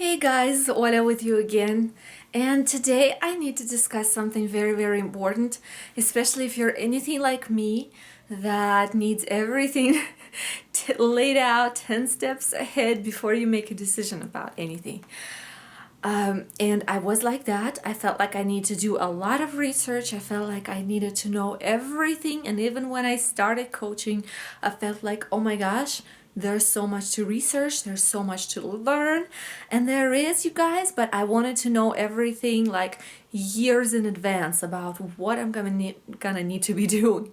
Hey guys, Ola with you again. And today I need to discuss something very, very important, especially if you're anything like me that needs everything laid out 10 steps ahead before you make a decision about anything. And I was like that. I felt like I need to do a lot of research. I felt like I needed to know everything. And even when I started coaching, I felt like, oh my gosh, there's so much to research, there's so much to learn. And there is, you guys, but I wanted to know everything like years in advance about what I'm gonna need to be doing.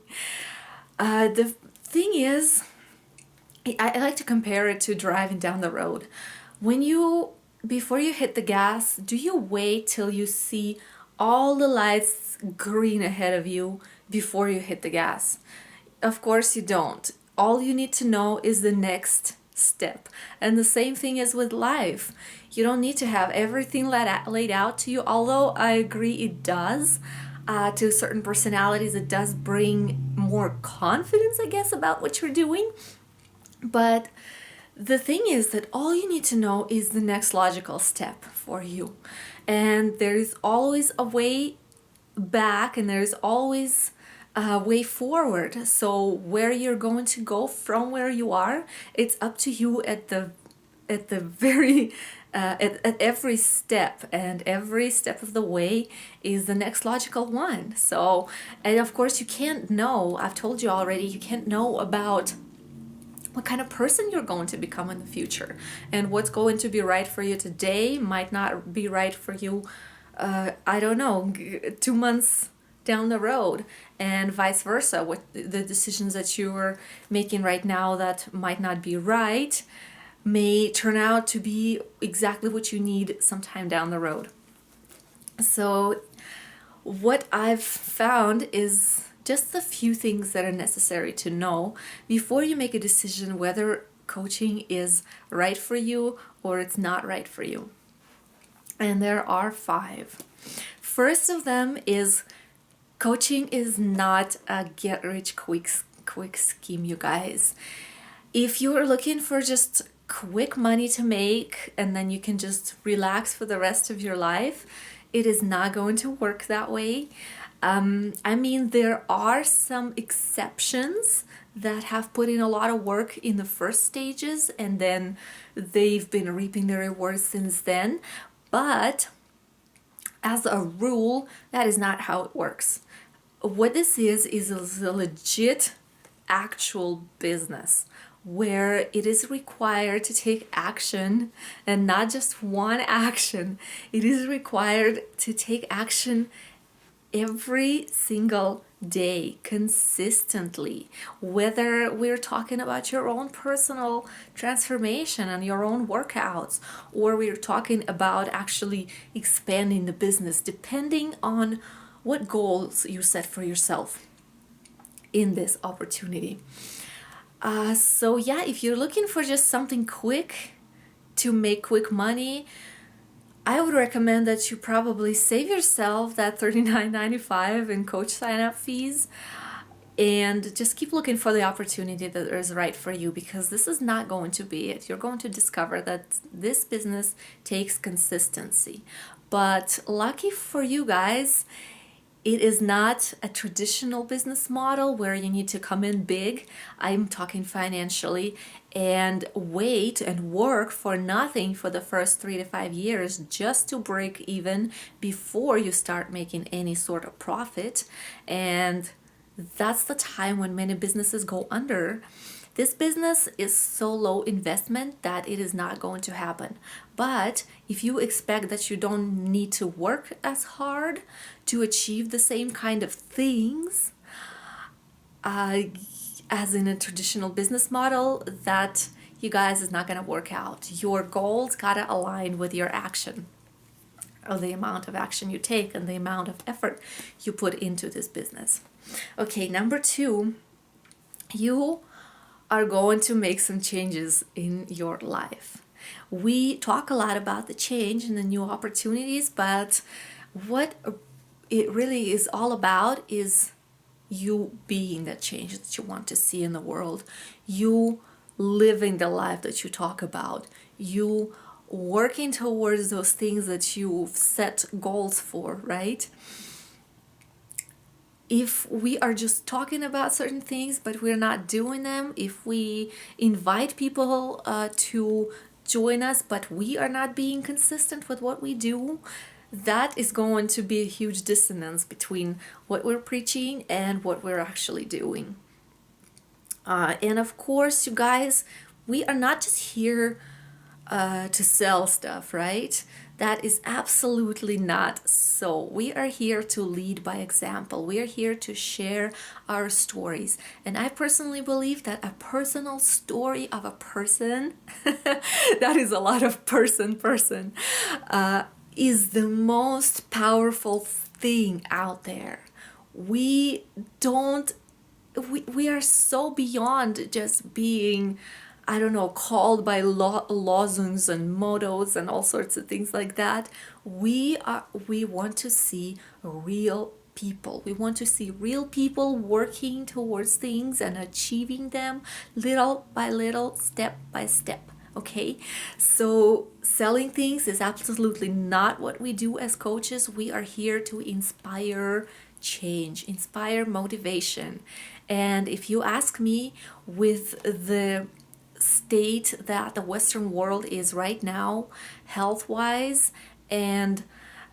The thing is, I like to compare it to driving down the road. When you, before you hit the gas, do you wait till you see all the lights green ahead of you before you hit the gas? Of course you don't. All you need to know is the next step. And the same thing is with life. You don't need to have everything laid out to you, although I agree it does. To certain personalities, it does bring more confidence, I guess, about what you're doing. But the thing is that all you need to know is the next logical step for you. And there's always a way back and there's always a way forward. So where you're going to go from where you are, it's up to you at the very at every step, and every step of the way is the next logical one. So, and of course you can't know, I've told you already, you can't know about what kind of person you're going to become in the future, and what's going to be right for you today might not be right for you I don't know, 2 months down the road, and vice versa. What the decisions that you're making right now that might not be right may turn out to be exactly what you need sometime down the road. So what I've found is just a few things that are necessary to know before you make a decision whether coaching is right for you or it's not right for you. And there are 5. First of them is coaching is not a get rich quick scheme, you guys. If you're looking for just quick money to make and then you can just relax for the rest of your life, it is not going to work that way. I mean, there are some exceptions that have put in a lot of work in the first stages and then they've been reaping the rewards since then. But as a rule, that is not how it works. What this is a legit actual business where it is required to take action, and not just one action. It is required to take action every single day consistently, whether we're talking about your own personal transformation and your own workouts, or we're talking about actually expanding the business, depending on what goals you set for yourself in this opportunity. So yeah, if you're looking for just something quick to make quick money, I would recommend that you probably save yourself that $39.95 in coach sign-up fees and just keep looking for the opportunity that is right for you, because this is not going to be it. You're going to discover that this business takes consistency. But lucky for you guys, it is not a traditional business model where you need to come in big. I'm talking financially, and wait and work for nothing for the first 3 to 5 years just to break even before you start making any sort of profit. And that's the time when many businesses go under. This business is so low investment that it is not going to happen. But if you expect that you don't need to work as hard to achieve the same kind of things as in a traditional business model, that, you guys, is not going to work out. Your goals got to align with your action, or the amount of action you take and the amount of effort you put into this business. Okay, number 2, you are going to make some changes in your life. We talk a lot about the change and the new opportunities, but what it really is all about is you being that change that you want to see in the world, you living the life that you talk about, you working towards those things that you've set goals for, right? If we are just talking about certain things but we're not doing them, if we invite people to join us but we are not being consistent with what we do, that is going to be a huge dissonance between what we're preaching and what we're actually doing. And of course, you guys, we are not just here to sell stuff, right? That is absolutely not so. We are here to lead by example. We are here to share our stories. And I personally believe that a personal story of a person, that is a lot of person, is the most powerful thing out there. We don't we are so beyond just being, I don't know, called by lozungs and mottos and all sorts of things like that. We want to see real people. We want to see real people working towards things and achieving them little by little, step by step. Okay, so selling things is absolutely not what we do as coaches. We are here to inspire change, inspire motivation. And if you ask me, with the state that the Western world is right now, health wise, and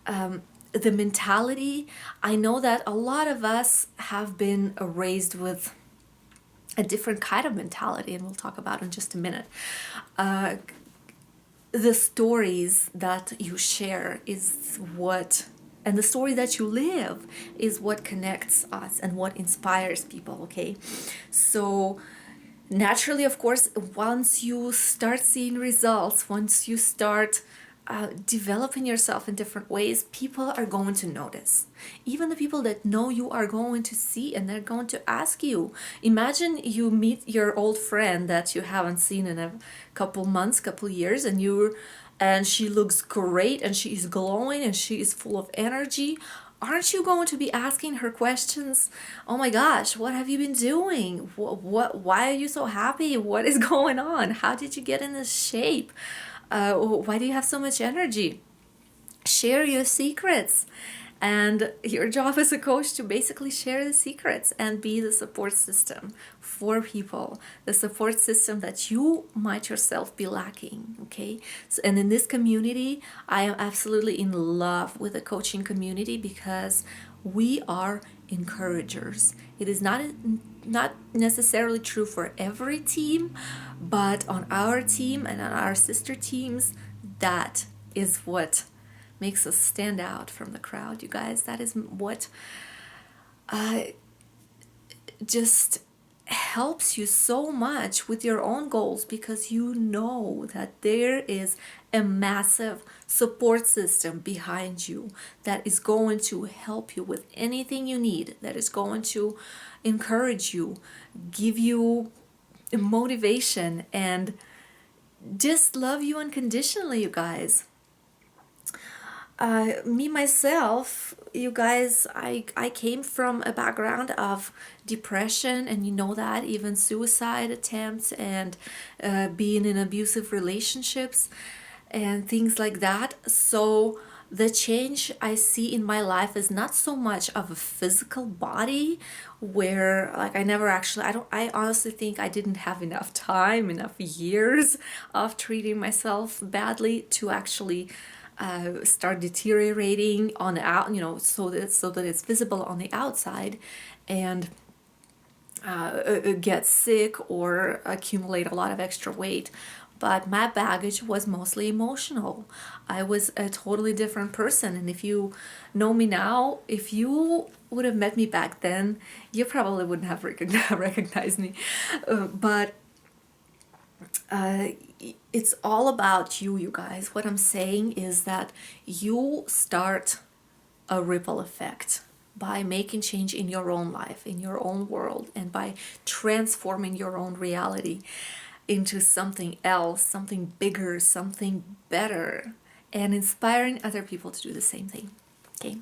the mentality, I know that a lot of us have been raised with a different kind of mentality, and we'll talk about in just a minute. The stories that you share is what, and the story that you live is what connects us and what inspires people, okay? So naturally, of course, once you start seeing results, once you start developing yourself in different ways, people are going to notice. Even the people that know you are going to see, and they're going to ask you. Imagine you meet your old friend that you haven't seen in a couple months, couple years, and she looks great and she is glowing and she is full of energy. Aren't you going to be asking her questions? Oh my gosh, what have you been doing? Why are you so happy? What is going on? How did you get in this shape? Why do you have so much energy? Share your secrets. And your job as a coach to basically share the secrets and be the support system for people, the support system that you might yourself be lacking, okay? So, and in this community, I am absolutely in love with the coaching community because we are encouragers. It is not necessarily true for every team, but on our team and on our sister teams, that is what makes us stand out from the crowd, you guys. That is what just helps you so much with your own goals, because you know that there is a massive support system behind you that is going to help you with anything you need, that is going to encourage you, give you motivation, and just love you unconditionally, you guys. Me myself, you guys, I came from a background of depression, and you know that, even suicide attempts, and being in abusive relationships and things like that. So the change I see in my life is not so much of a physical body, where like I honestly think I didn't have enough time, enough years of treating myself badly to actually start deteriorating on the out, so that it's visible on the outside, and get sick or accumulate a lot of extra weight. But my baggage was mostly emotional. I was a totally different person, and if you know me now, if you would have met me back then, you probably wouldn't have recognized me. But it's all about you, you guys. What I'm saying is that you start a ripple effect by making change in your own life, in your own world, and by transforming your own reality into something else, something bigger, something better, and inspiring other people to do the same thing. Okay.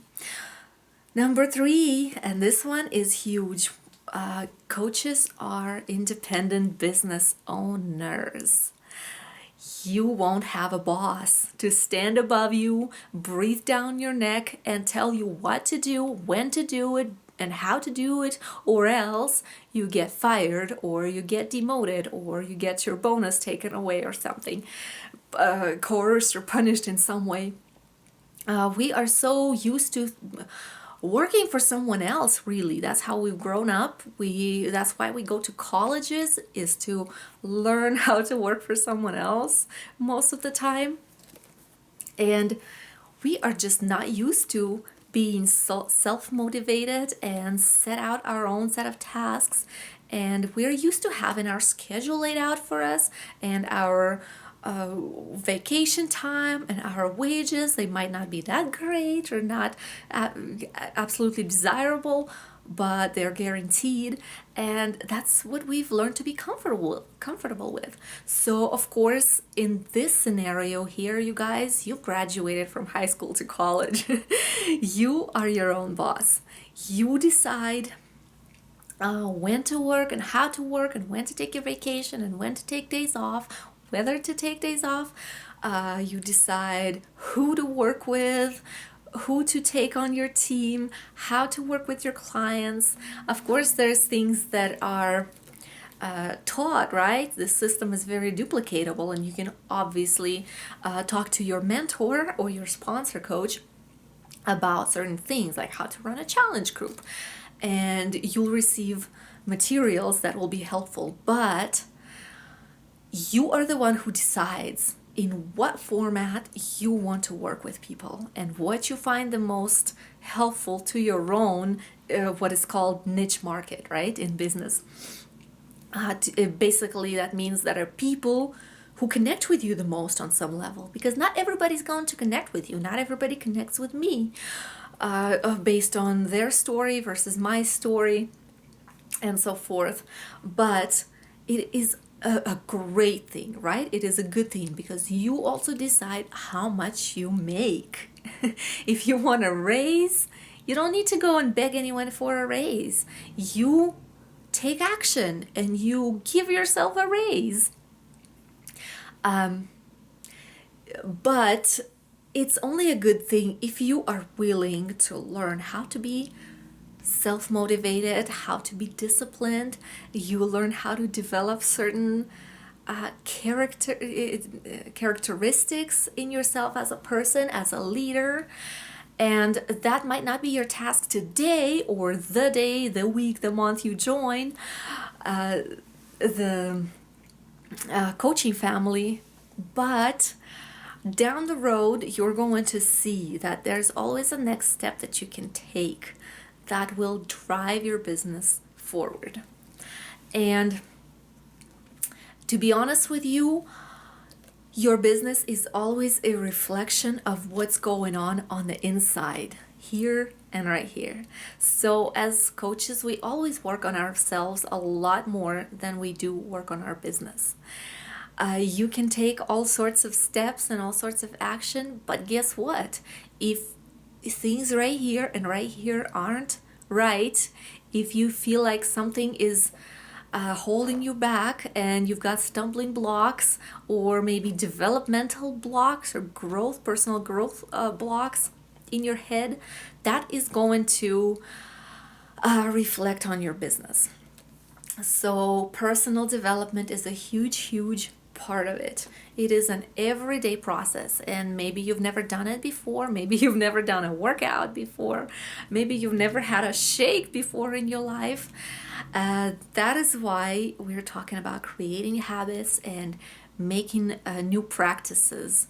Number 3, and this one is huge. Coaches are independent business owners. you won't have a boss to stand above you, breathe down your neck, and tell you what to do, when to do it, and how to do it, or else you get fired, or you get demoted, or you get your bonus taken away, or something, coerced or punished in some way. We are so used to working for someone else, really. That's how we've grown up. That's why we go to colleges, is to learn how to work for someone else most of the time. And we are just not used to being self-motivated and set out our own set of tasks. And we're used to having our schedule laid out for us, and our vacation time and our wages. They might not be that great or not absolutely desirable, but they're guaranteed, and that's what we've learned to be comfortable with. So of course, in this scenario here, you guys, you graduated from high school to college. You are your own boss. You decide when to work and how to work, and when to take your vacation and when to take days off, whether to take days off. You decide who to work with, who to take on your team, how to work with your clients. Of course, there's things that are taught, right? The system is very duplicatable, and you can obviously talk to your mentor or your sponsor coach about certain things, like how to run a challenge group, and you'll receive materials that will be helpful. But you are the one who decides in what format you want to work with people, and what you find the most helpful to your own what is called niche market, right, in business. Basically, that means that are people who connect with you the most on some level, because not everybody's going to connect with you. Not everybody connects with me based on their story versus my story and so forth. But it is a great thing, right? It is a good thing, because you also decide how much you make. If you want a raise, you don't need to go and beg anyone for a raise. You take action and you give yourself a raise. But it's only a good thing if you are willing to learn how to be self-motivated, how to be disciplined. You learn how to develop certain characteristics in yourself as a person, as a leader. And that might not be your task today, or the day, the week, the month you join the coaching family. But down the road, you're going to see that there's always a next step that you can take that will drive your business forward. And to be honest with you, your business is always a reflection of what's going on the inside, here and right here. So as coaches, we always work on ourselves a lot more than we do work on our business. You can take all sorts of steps and all sorts of action, but guess what? If things right here and right here aren't right, if you feel like something is holding you back, and you've got stumbling blocks, or maybe developmental blocks, or personal growth blocks in your head, that is going to reflect on your business. So personal development is a huge part of it. It is an everyday process, and maybe you've never done it before. Maybe you've never done a workout before. Maybe you've never had a shake before in your life. That is why we're talking about creating habits and making new practices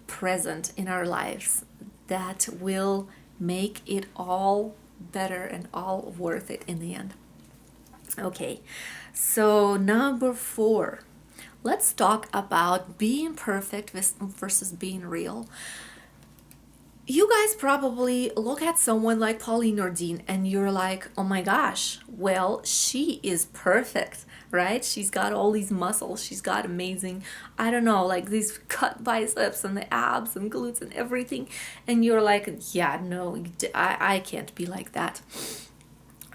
present in our lives that will make it all better and all worth it in the end. Okay, so number 4. Let's talk about being perfect versus being real. You guys probably look at someone like Pauline Nordin and you're like, oh my gosh, well, she is perfect, right? She's got all these muscles. She's got amazing, I don't know, like these cut biceps and the abs and glutes and everything. And you're like, yeah, no, I can't be like that.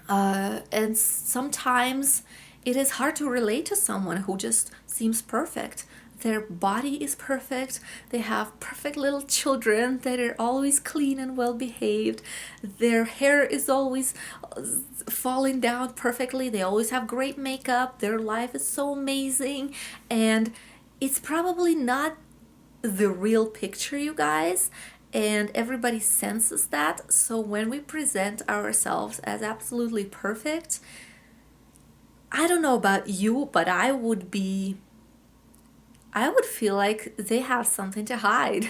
And sometimes it is hard to relate to someone who just seems perfect. their body is perfect, they have perfect little children that are always clean and well behaved, their hair is always falling down perfectly, they always have great makeup, their life is so amazing, and it's probably not the real picture, you guys, and everybody senses that. So when we present ourselves as absolutely perfect, I don't know about you, but I would feel like they have something to hide.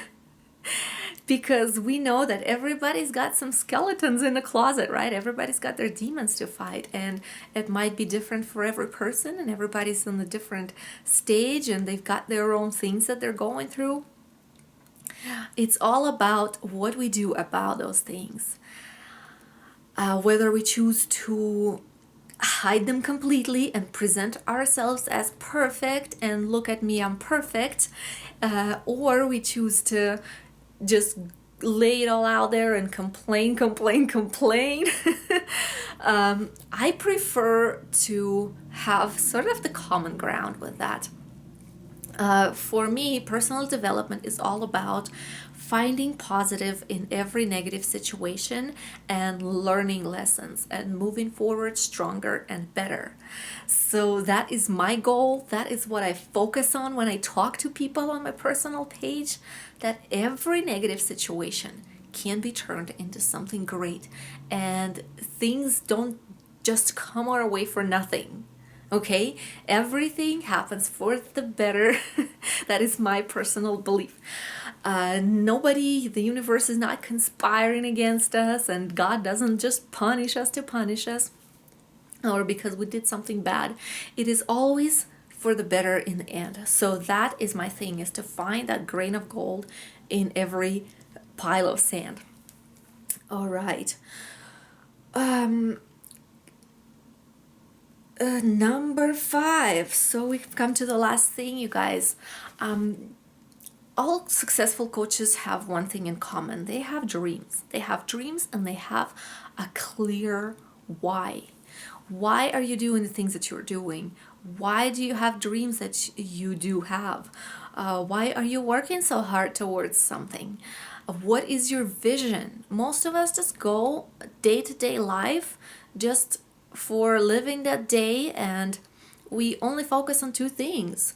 Because we know that everybody's got some skeletons in the closet, right? Everybody's got their demons to fight, and it might be different for every person, and everybody's in a different stage, and they've got their own things that they're going through. It's all about what we do about those things. Whether we choose to hide them completely and present ourselves as perfect and look at me, I'm perfect, or we choose to just lay it all out there and complain. I prefer to have sort of the common ground with that. For me, personal development is all about finding positive in every negative situation and learning lessons and moving forward stronger and better. So that is my goal. That is what I focus on when I talk to people on my personal page, that every negative situation can be turned into something great, and things don't just come our way for nothing. Okay, everything happens for the better. That is my personal belief. Nobody, the universe is not conspiring against us, and God doesn't just punish us to punish us or because we did something bad. It is always for the better in the end. So that is my thing, is to find that grain of gold in every pile of sand. All right. Number 5. So we've come to the last thing, you guys. All successful coaches have one thing in common. They have dreams. They have dreams, and they have a clear why. Why are you doing the things that you're doing? Why do you have dreams that you do have? Why are you working so hard towards something? What is your vision? Most of us just go day-to-day life just for living that day, and we only focus on two things: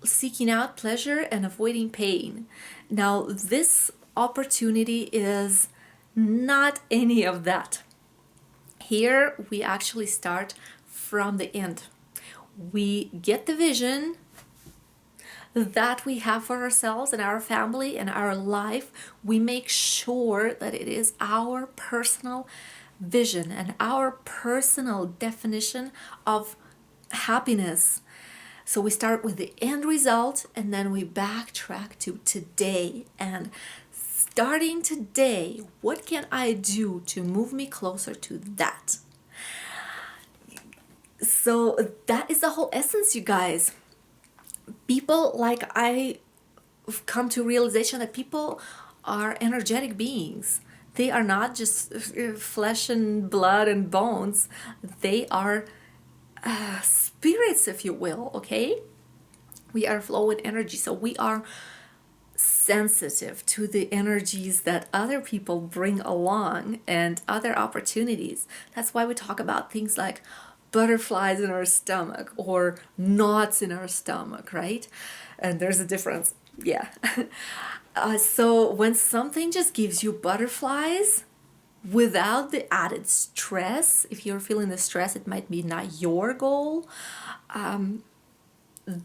seeking out pleasure and avoiding pain. Now, this opportunity is not any of that. Here, we actually start from the end. We get the vision that we have for ourselves and our family and our life. We make sure that it is our personal vision and our personal definition of happiness. So we start with the end result, and then we backtrack to today. And starting today, what can I do to move me closer to that? So that is the whole essence, you guys. People, like, I've come to realization that people are energetic beings. They are not just flesh and blood and bones. They are spirits, if you will, okay? We are flowing energy, so we are sensitive to the energies that other people bring along and other opportunities. That's why we talk about things like butterflies in our stomach or knots in our stomach, right? And there's a difference, yeah. So when something just gives you butterflies without the added stress, if you're feeling the stress, it might be not your goal.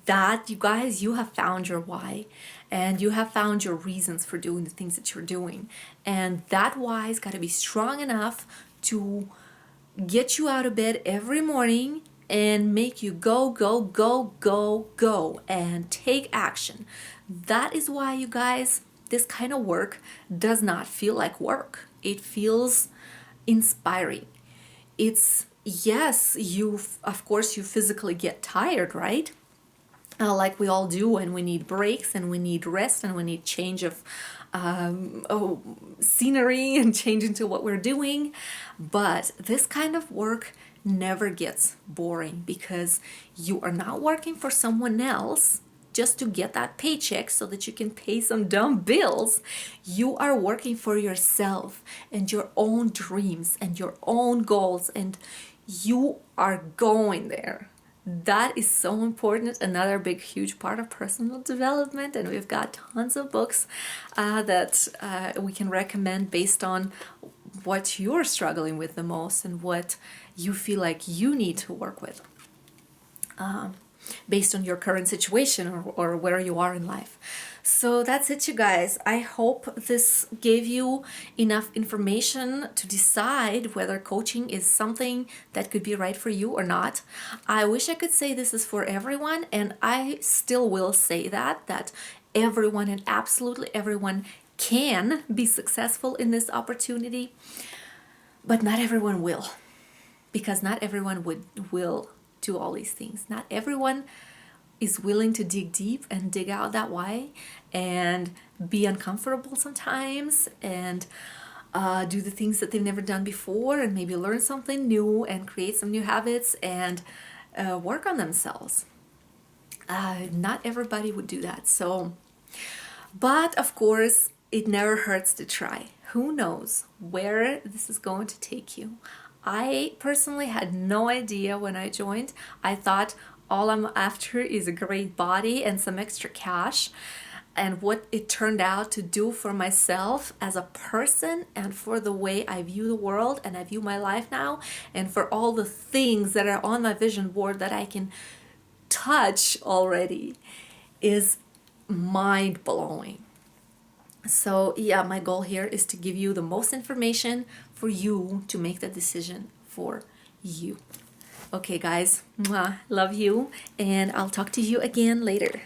That, you guys, you have found your why, and you have found your reasons for doing the things that you're doing. And that why's got to be strong enough to get you out of bed every morning and make you go, go, go, go, go, and take action. That is why, you guys, this kind of work does not feel like work. It feels inspiring. It's, yes, of course, you physically get tired, right? Like we all do, and we need breaks, and we need rest, and we need change of scenery and change into what we're doing. But this kind of work never gets boring, because you are not working for someone else. just to get that paycheck so that you can pay some dumb bills. You are working for yourself and your own dreams and your own goals, and you are going there. That is so important. Another big, huge part of personal development, and we've got tons of books that we can recommend based on what you're struggling with the most and what you feel like you need to work with based on your current situation or where you are in life. So that's it, you guys. I hope this gave you enough information to decide whether coaching is something that could be right for you or not. I wish I could say this is for everyone, and I still will say that everyone and absolutely everyone can be successful in this opportunity, but not everyone will, because not everyone will do all these things. Not everyone is willing to dig deep and dig out that why and be uncomfortable sometimes and do the things that they've never done before and maybe learn something new and create some new habits and work on themselves. Not everybody would do that. So, but of course, it never hurts to try. Who knows where this is going to take you? I personally had no idea when I joined. I thought all I'm after is a great body and some extra cash. And what it turned out to do for myself as a person and for the way I view the world and I view my life now, and for all the things that are on my vision board that I can touch already, is mind-blowing. So yeah, my goal here is to give you the most information for you to make the decision for you. Okay, guys, mwah, love you, and I'll talk to you again later.